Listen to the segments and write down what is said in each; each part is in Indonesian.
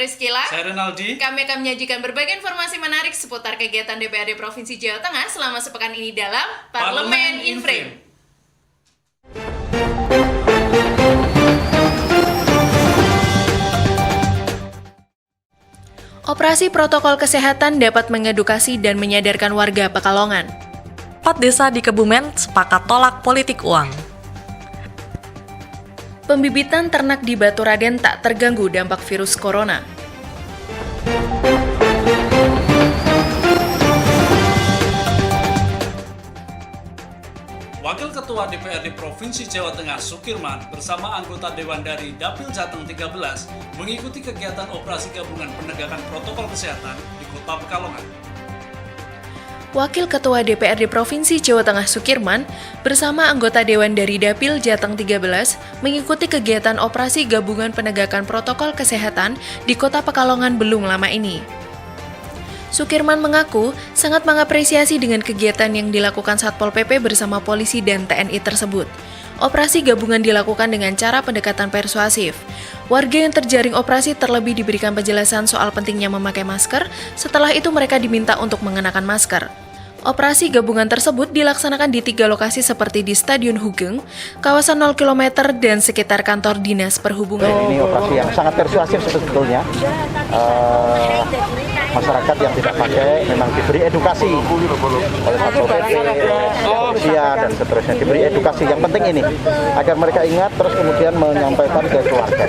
Priscila. Saya Renaldi. Kami akan menyajikan berbagai informasi menarik seputar kegiatan DPRD Provinsi Jawa Tengah selama sepekan ini dalam Parlemen in Frame. Operasi protokol kesehatan dapat mengedukasi dan menyadarkan warga Pekalongan. 4 desa di Kebumen sepakat tolak politik uang. Pembibitan ternak di Baturaden tak terganggu dampak virus corona. Wakil Ketua DPRD Provinsi Jawa Tengah Sukirman bersama anggota Dewan dari Dapil Jateng 13 mengikuti kegiatan operasi gabungan penegakan protokol kesehatan di Kota Pekalongan. Wakil Ketua DPRD Provinsi Jawa Tengah Sukirman bersama anggota Dewan dari Dapil Jateng 13 mengikuti kegiatan operasi gabungan penegakan protokol kesehatan di Kota Pekalongan belum lama ini. Sukirman mengaku sangat mengapresiasi dengan kegiatan yang dilakukan Satpol PP bersama polisi dan TNI tersebut. Operasi gabungan dilakukan dengan cara pendekatan persuasif. Warga yang terjaring operasi terlebih diberikan penjelasan soal pentingnya memakai masker, setelah itu mereka diminta untuk mengenakan masker. Operasi gabungan tersebut dilaksanakan di 3 lokasi seperti di Stadion Hugeng, kawasan 0 km, dan sekitar kantor Dinas Perhubungan. Ini operasi yang sangat persuasif sebetulnya. Masyarakat yang tidak pakai memang diberi edukasi oleh Satpol PP, kepolisian, dan seterusnya. Diberi edukasi yang penting ini, agar mereka ingat terus kemudian menyampaikan ke keluarga.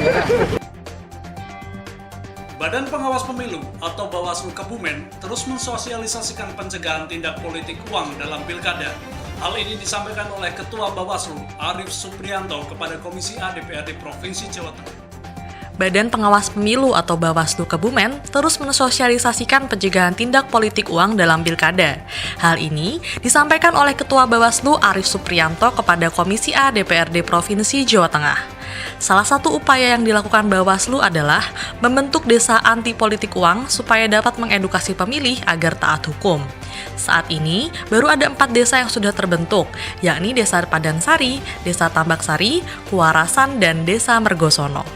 Badan Pengawas Pemilu atau Bawaslu Kebumen terus mensosialisasikan pencegahan tindak politik uang dalam pilkada. Hal ini disampaikan oleh Ketua Bawaslu Arif Supriyanto kepada Komisi A DPRD Provinsi Jawa Tengah. Badan Pengawas Pemilu atau Bawaslu Kebumen terus mensosialisasikan pencegahan tindak politik uang dalam pilkada. Hal ini disampaikan oleh Ketua Bawaslu Arif Supriyanto kepada Komisi A DPRD Provinsi Jawa Tengah. Salah satu upaya yang dilakukan Bawaslu adalah membentuk desa anti politik uang supaya dapat mengedukasi pemilih agar taat hukum. Saat ini, baru ada 4 desa yang sudah terbentuk, yakni Desa Padansari, Desa Tambaksari, Kuarasan, dan Desa Mergosono.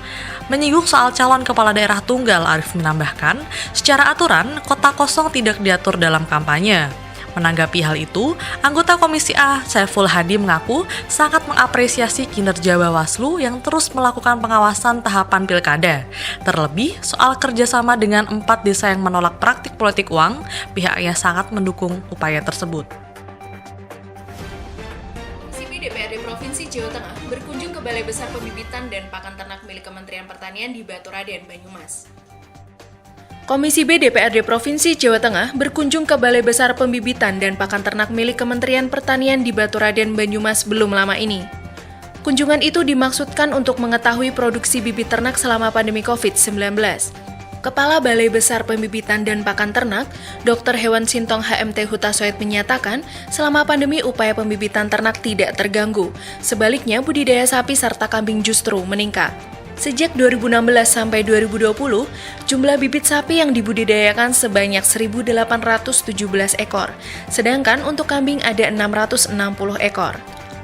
Menyinggung soal calon kepala daerah tunggal, Arif menambahkan, secara aturan, kota kosong tidak diatur dalam kampanye. Menanggapi hal itu, anggota Komisi A, Saiful Hadi mengaku sangat mengapresiasi kinerja Bawaslu yang terus melakukan pengawasan tahapan pilkada. Terlebih, soal kerjasama dengan 4 desa yang menolak praktik politik uang, pihaknya sangat mendukung upaya tersebut. DPRD Provinsi Jawa Tengah berkunjung ke Balai Besar Pembibitan dan Pakan Ternak milik Kementerian Pertanian di Baturaden, Banyumas. Komisi B DPRD Provinsi Jawa Tengah berkunjung ke Balai Besar Pembibitan dan Pakan Ternak milik Kementerian Pertanian di Baturaden, Banyumas belum lama ini. Kunjungan itu dimaksudkan untuk mengetahui produksi bibit ternak selama pandemi COVID-19. Kepala Balai Besar Pembibitan dan Pakan Ternak, Dr. Hewan Sintong HMT Hutasoid menyatakan, selama pandemi upaya pembibitan ternak tidak terganggu. Sebaliknya, budidaya sapi serta kambing justru meningkat. Sejak 2016 sampai 2020, jumlah bibit sapi yang dibudidayakan sebanyak 1.817 ekor, sedangkan untuk kambing ada 660 ekor.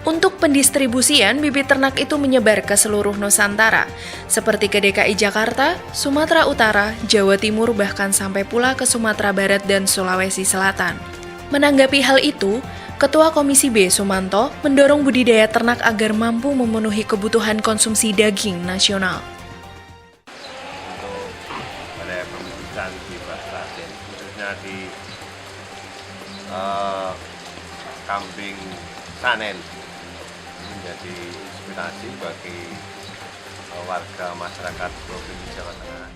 Untuk pendistribusian, bibit ternak itu menyebar ke seluruh Nusantara, seperti ke DKI Jakarta, Sumatera Utara, Jawa Timur, bahkan sampai pula ke Sumatera Barat dan Sulawesi Selatan. Menanggapi hal itu, Ketua Komisi B Sumanto mendorong budidaya ternak agar mampu memenuhi kebutuhan konsumsi daging nasional. Untuk balai pembibitan di Baturaden, khususnya di kambing panen, menjadi inspirasi bagi warga masyarakat Provinsi Jawa Tengah.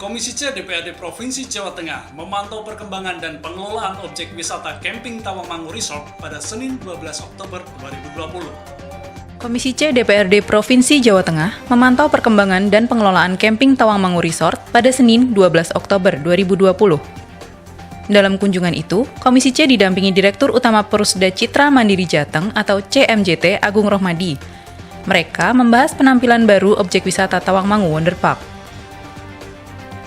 Komisi C DPRD Provinsi Jawa Tengah memantau perkembangan dan pengelolaan objek wisata camping Tawangmangu Resort pada Senin 12 Oktober 2020. Komisi C DPRD Provinsi Jawa Tengah memantau perkembangan dan pengelolaan camping Tawangmangu Resort pada Senin 12 Oktober 2020. Dalam kunjungan itu, Komisi C didampingi Direktur Utama Persda Citra Mandiri Jateng atau CMJT Agung Rohmadi. Mereka membahas penampilan baru objek wisata Tawangmangu Wonderpark.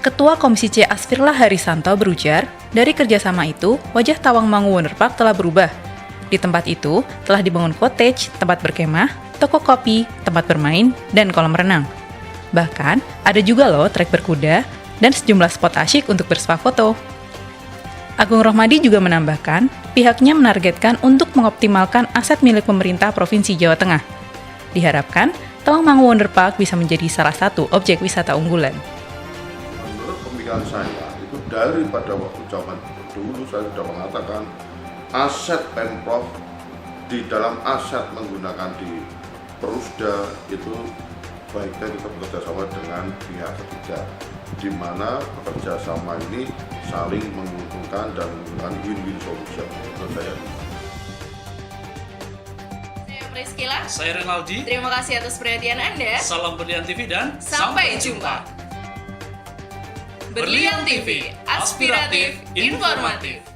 Ketua Komisi C Asfirlah Harisanto berujar, dari kerjasama itu, wajah Tawangmangu Wonderpark telah berubah. Di tempat itu, telah dibangun cottage, tempat berkemah, toko kopi, tempat bermain, dan kolam renang. Bahkan, ada juga loh trek berkuda dan sejumlah spot asyik untuk bersuah foto. Agung Rohmadi juga menambahkan, pihaknya menargetkan untuk mengoptimalkan aset milik pemerintah Provinsi Jawa Tengah. Diharapkan, Tawangmangu Wonder Park bisa menjadi salah satu objek wisata unggulan. Menurut pemikiran saya, itu daripada waktu zaman dulu saya sudah mengatakan aset Pemprov di dalam aset menggunakan di Perusda itu baiknya kita bekerjasama dengan pihak ketiga, di mana bekerjasama ini saling menguntungkan dan menggunakan win-win solution menurut saya. Saya Priskila. Saya Renaldi. Terima kasih atas perhatian Anda. Salam Berlian TV dan Sampai jumpa. Berlian TV, aspiratif, informatif.